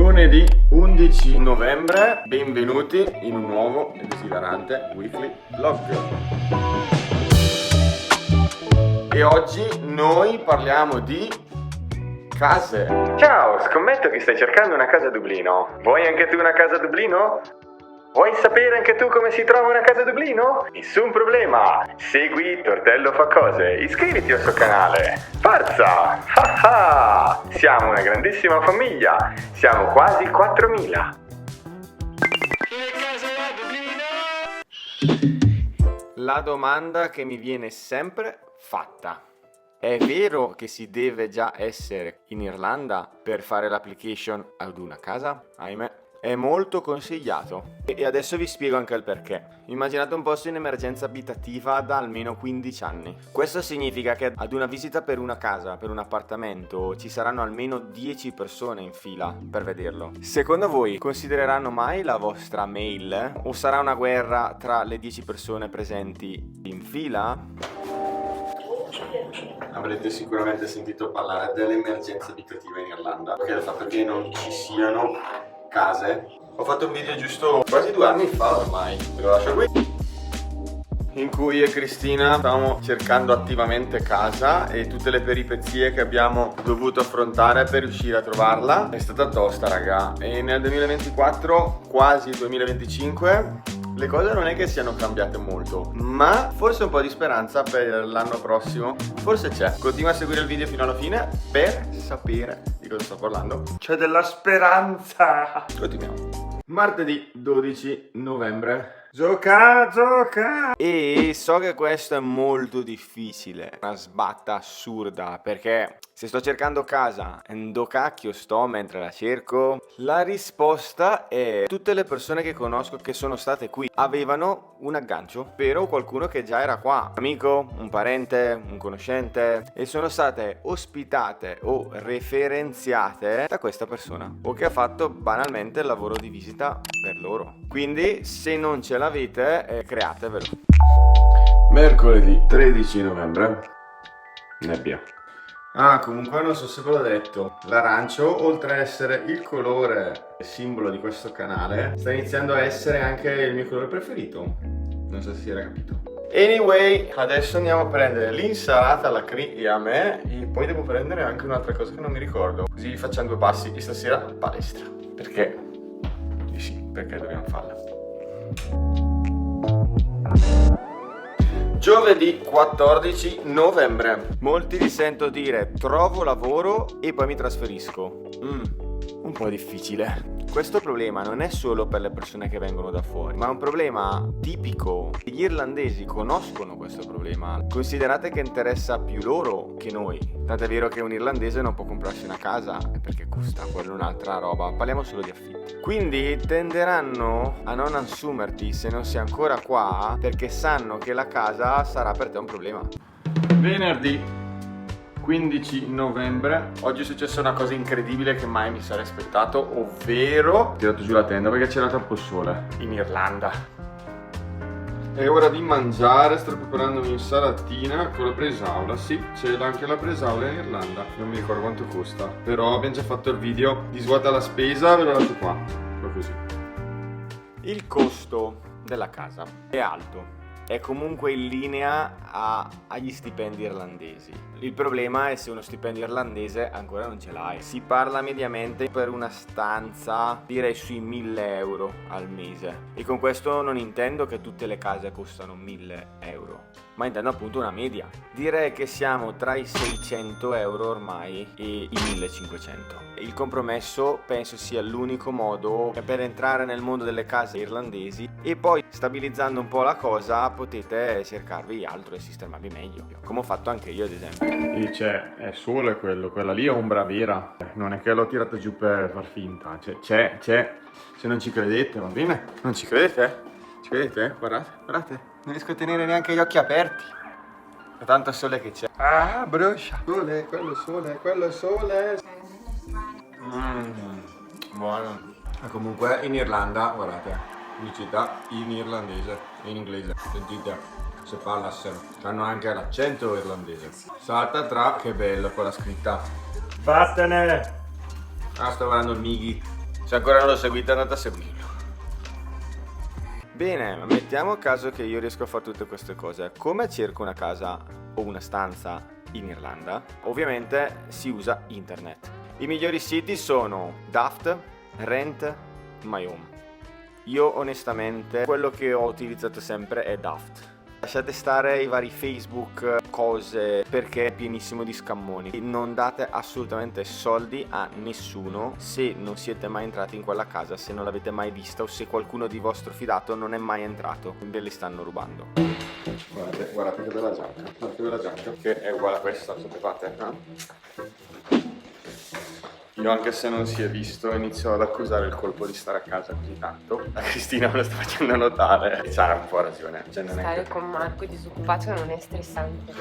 Lunedì 11 novembre, benvenuti in un nuovo ed esilarante weekly vlog. E oggi noi parliamo di case. Ciao, scommetto che stai cercando una casa a Dublino. Vuoi anche tu una casa a Dublino? Vuoi sapere anche tu come si trova una casa a Dublino? Nessun problema! Segui Tortello fa cose, iscriviti al suo canale! Forza! Siamo una grandissima famiglia! Siamo quasi 4.000! La domanda che mi viene sempre fatta: è vero che si deve già essere in Irlanda per fare l'application ad una casa? Ahimè. È molto consigliato e adesso vi spiego anche il perché. Immaginate un posto in emergenza abitativa da almeno 15 anni. Questo significa che ad una visita per una casa, per un appartamento, ci saranno almeno 10 persone in fila per vederlo. Secondo voi considereranno mai la vostra mail o sarà una guerra tra le 10 persone presenti in fila? Avrete sicuramente sentito parlare delle emergenze abitative in Irlanda, perché il fatto che non ci siano case. Ho fatto un video giusto quasi 2 anni fa ormai, ve lo lascio qui, in cui io e Cristina stavamo cercando attivamente casa e tutte le peripezie che abbiamo dovuto affrontare per riuscire a trovarla. È stata tosta, raga, e nel 2024, quasi 2025, le cose non è che siano cambiate molto, ma forse un po' di speranza per l'anno prossimo forse c'è. Continua a seguire il video fino alla fine per sapere di cosa sto parlando. C'è della speranza. Continuiamo. Martedì 12 novembre. Gioca. E so che questo è molto difficile, una sbatta assurda, perché se sto cercando casa, do cacchio sto mentre la cerco? La risposta è: tutte le persone che conosco che sono state qui avevano un aggancio, però qualcuno che già era qua, un amico, un parente, un conoscente, e sono state ospitate o referenziate da questa persona, o che ha fatto banalmente il lavoro di visita per loro. Quindi se non ce l'avete, createvelo. Mercoledì 13 novembre. Nebbia. Comunque non so se ve l'ho detto, l'arancio, oltre a essere il colore simbolo di questo canale, sta iniziando a essere anche il mio colore preferito. Non so se si era capito. Anyway, adesso andiamo a prendere l'insalata alla Cri e a me, e poi devo prendere anche un'altra cosa che non mi ricordo. Così facciamo 2 passi, e stasera palestra. Perché? Sì, perché dobbiamo farla. Giovedì 14 novembre. Molti li sento dire: trovo lavoro e poi mi trasferisco. Un po' difficile. Questo problema non è solo per le persone che vengono da fuori, ma è un problema tipico. Gli irlandesi conoscono questo problema. Considerate che interessa più loro che noi. Tant'è vero che un irlandese non può comprarsi una casa perché costa, quella è un'altra roba. Parliamo solo di affitto. Quindi tenderanno a non assumerti se non sei ancora qua, perché sanno che la casa sarà per te un problema. Venerdì 15 novembre. Oggi è successa una cosa incredibile che mai mi sarei aspettato, ovvero ho tirato giù la tenda perché c'era troppo sole in Irlanda. È ora di mangiare, sto preparando un'insalatina con la bresaola. Sì, c'è anche la bresaola in Irlanda, non mi ricordo quanto costa, però abbiamo già fatto il video di svuota la spesa, ve lo lascio qua, così. Il costo della casa è alto, è comunque in linea agli stipendi irlandesi. Il problema è se uno stipendio irlandese ancora non ce l'hai. Si parla mediamente per una stanza, direi sui 1.000 euro al mese. E con questo non intendo che tutte le case costano 1.000 euro, ma intendo appunto una media. Direi che siamo tra i 600 euro ormai e i 1.500. Il compromesso penso sia l'unico modo per entrare nel mondo delle case irlandesi, e poi stabilizzando un po' la cosa potete cercarvi altro e sistemarvi meglio, come ho fatto anche io ad esempio. E c'è, è sole quello, quella lì è ombra vera, non è che l'ho tirata giù per far finta, c'è, se non ci credete va bene, non ci credete? Ci credete? Guardate, non riesco a tenere neanche gli occhi aperti, è tanto sole che c'è. Brucia, sole, quello sole. Buono. Ma comunque in Irlanda, guardate, pubblicità in irlandese, in inglese, sentite. Se parlassero, hanno anche l'accento irlandese. Salta tra, che bello quella scritta. Vattene! Sto guardando il Mighi. Se ancora non lo seguite andate a seguirlo. Bene, mettiamo caso che io riesco a fare tutte queste cose. Come cerco una casa o una stanza in Irlanda? Ovviamente si usa internet. I migliori siti sono Daft, Rent, My Home. Io onestamente quello che ho utilizzato sempre è Daft. Lasciate stare i vari Facebook, cose, perché è pienissimo di scammoni. Non date assolutamente soldi a nessuno se non siete mai entrati in quella casa, se non l'avete mai vista o se qualcuno di vostro fidato non è mai entrato. Ve li stanno rubando. Guardate che bella giacca. Guardate che bella giacca. Che è uguale a questa, sapete? Io, anche se non si è visto, inizio ad accusare il colpo di stare a casa così tanto. La Cristina me lo sta facendo notare e c'ha un po' ragione. Cioè, non Stare è con Marco disoccupato non è stressante.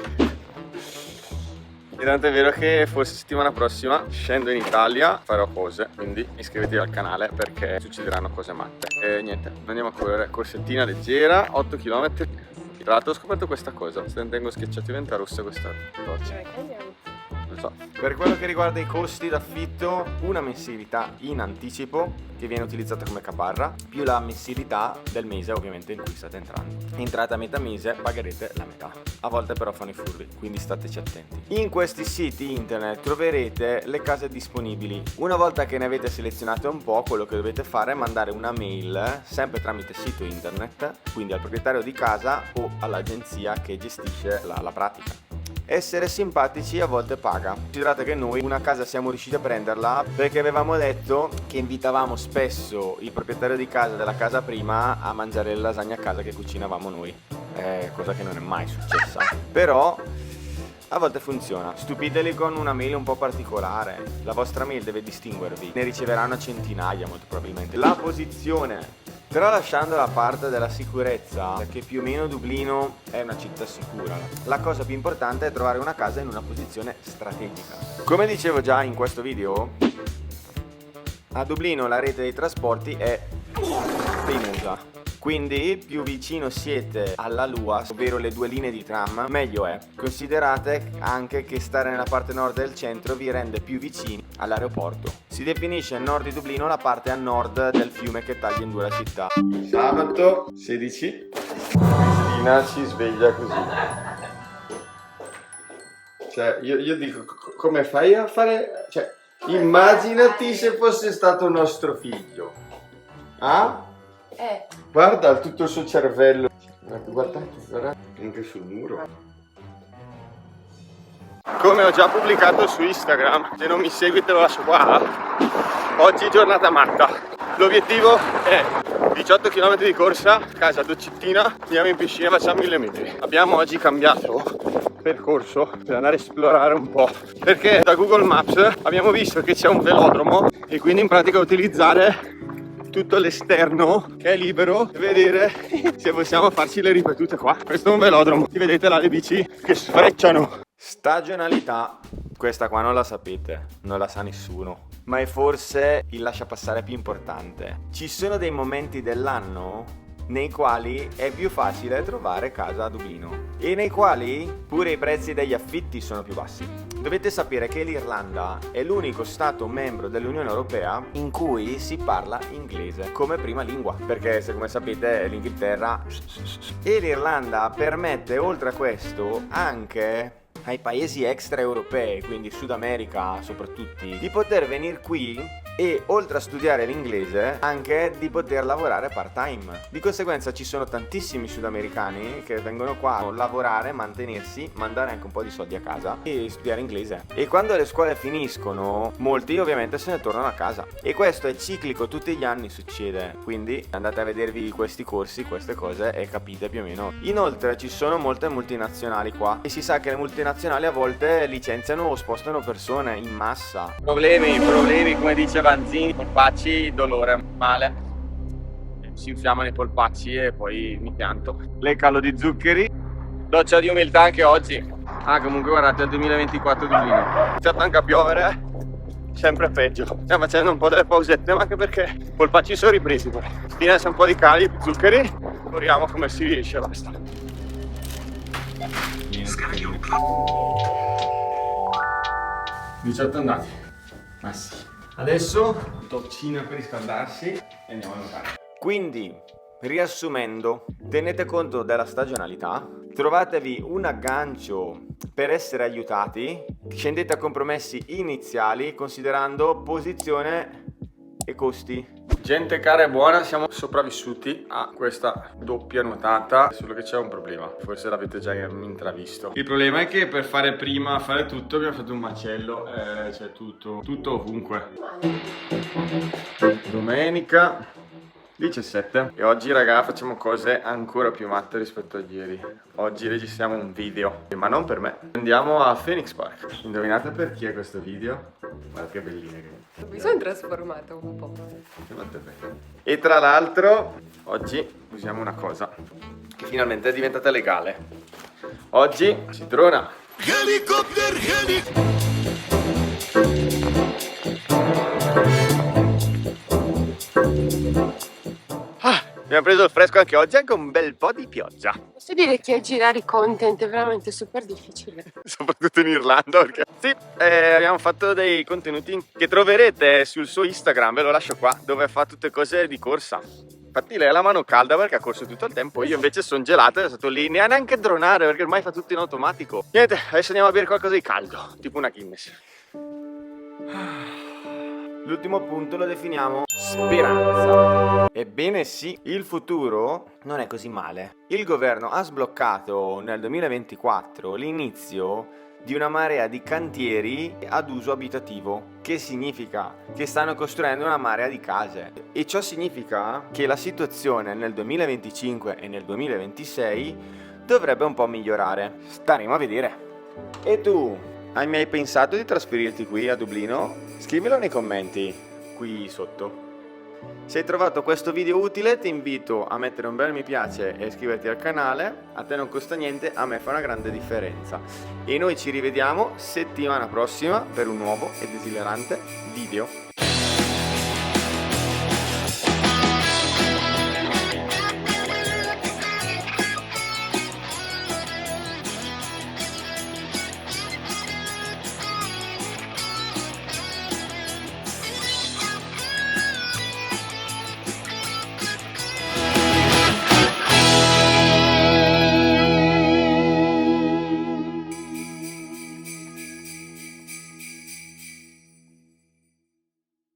E tanto è vero che forse settimana prossima scendo in Italia, farò cose, quindi iscrivetevi al canale perché succederanno cose matte. E niente, andiamo a correre, corsettina leggera, 8 km. Tra l'altro ho scoperto questa cosa, se tengo schiacciato diventa rossa questa torcia. Non so. Per quello che riguarda i costi d'affitto, una mensilità in anticipo che viene utilizzata come caparra più la mensilità del mese ovviamente in cui state entrando. Entrate a metà mese, pagherete la metà. A volte però fanno i furbi, quindi stateci attenti. In questi siti internet troverete le case disponibili. Una volta che ne avete selezionate un po', quello che dovete fare è mandare una mail sempre tramite sito internet, quindi al proprietario di casa o all'agenzia che gestisce la pratica. Essere simpatici a volte paga. Considerate che noi una casa siamo riusciti a prenderla perché avevamo detto che invitavamo spesso il proprietario di casa della casa prima a mangiare le lasagne a casa che cucinavamo noi, cosa che non è mai successa. Però a volte funziona. Stupideli con una mail un po' particolare. La vostra mail deve distinguervi. Ne riceveranno centinaia molto probabilmente. La posizione. Tralasciando la parte della sicurezza, perché più o meno Dublino è una città sicura, la cosa più importante è trovare una casa in una posizione strategica. Come dicevo già in questo video, a Dublino la rete dei trasporti è penosa. Quindi più vicino siete alla LUAS, ovvero le due linee di tram, meglio è. Considerate anche che stare nella parte nord del centro vi rende più vicini all'aeroporto. Si definisce nord di Dublino la parte a nord del fiume che taglia in due la città. Sabato 16, Cristina ci sveglia così. Cioè, io dico, come fai a fare... Cioè, immaginati se fosse stato nostro figlio. Ah? Guarda tutto il suo cervello. Guardate, anche sul muro. Come ho già pubblicato su Instagram, se non mi seguite lo lascio qua. Oggi giornata matta. L'obiettivo è 18 km di corsa, casa Doccettina, andiamo in piscina e facciamo 1000 metri. Abbiamo oggi cambiato percorso per andare a esplorare un po', perché da Google Maps abbiamo visto che c'è un velodromo e quindi in pratica utilizzare tutto l'esterno che è libero e vedere se possiamo farci le ripetute qua. Questo è un velodromo, ti vedete là le bici che sfrecciano. Stagionalità, questa qua non la sapete, non la sa nessuno, ma è forse il lasciapassare più importante. Ci sono dei momenti dell'anno nei quali è più facile trovare casa a Dublino e nei quali pure i prezzi degli affitti sono più bassi. Dovete sapere che l'Irlanda è l'unico stato membro dell'Unione Europea in cui si parla inglese come prima lingua, perché se come sapete l'Inghilterra e l'Irlanda permette oltre a questo anche ai paesi extraeuropei, quindi Sud America soprattutto, di poter venire qui e oltre a studiare l'inglese anche di poter lavorare part time. Di conseguenza ci sono tantissimi sudamericani che vengono qua a lavorare, mantenersi, mandare anche un po' di soldi a casa e studiare inglese. E quando le scuole finiscono, molti ovviamente se ne tornano a casa. E questo è ciclico, tutti gli anni succede. Quindi andate a vedervi questi corsi, queste cose e capite più o meno. Inoltre ci sono molte multinazionali qua e si sa che le multinazionali a volte licenziano o spostano persone in massa. Problemi come dice Vanzini, polpacci, dolore, male. Si infiammano i polpacci e poi mi pianto. Le calo di zuccheri. Doccia di umiltà anche oggi. Ah, comunque guardate, il 2024 Dublino. È iniziato anche a piovere, sempre peggio. Stiamo facendo un po' delle pausette, ma anche perché i polpacci sono ripresi. Fino a un po' di cali, zuccheri. Corriamo come si riesce, basta. 18 andati. Ma sì. Adesso doccina per riscaldarsi e andiamo a nuotare. Quindi, riassumendo, tenete conto della stagionalità, trovatevi un aggancio per essere aiutati, scendete a compromessi iniziali considerando posizione e costi. Gente cara e buona, siamo sopravvissuti a questa doppia nuotata, solo che c'è un problema, forse l'avete già intravisto. Il problema è che per fare tutto abbiamo fatto un macello, c'è tutto ovunque. Domenica 17 e oggi raga facciamo cose ancora più matte rispetto a ieri. Oggi registriamo un video, ma non per me. Andiamo a Phoenix Park. Indovinate per chi è questo video? Guarda che belline che... Mi sono trasformata un po'. E tra l'altro oggi usiamo una cosa che finalmente è diventata legale. Oggi si trona. Abbiamo preso il fresco anche oggi, anche un bel po' di pioggia. Posso dire che girare i content è veramente super difficile. Soprattutto in Irlanda, perché sì, abbiamo fatto dei contenuti che troverete sul suo Instagram, ve lo lascio qua, dove fa tutte cose di corsa. Infatti lei ha la mano calda perché ha corso tutto il tempo, io invece sono gelato e sono stato lì neanche a dronare perché ormai fa tutto in automatico. Niente, adesso andiamo a bere qualcosa di caldo, tipo una Guinness. L'ultimo punto lo definiamo speranza. Ebbene sì, il futuro non è così male. Il governo ha sbloccato nel 2024 l'inizio di una marea di cantieri ad uso abitativo, che significa che stanno costruendo una marea di case, e ciò significa che la situazione nel 2025 e nel 2026 dovrebbe un po' migliorare. Staremo a vedere. E tu, hai mai pensato di trasferirti qui a Dublino? Scrivilo nei commenti qui sotto. Se hai trovato questo video utile ti invito a mettere un bel mi piace e iscriverti al canale, a te non costa niente, a me fa una grande differenza. E noi ci rivediamo settimana prossima per un nuovo ed esilarante video.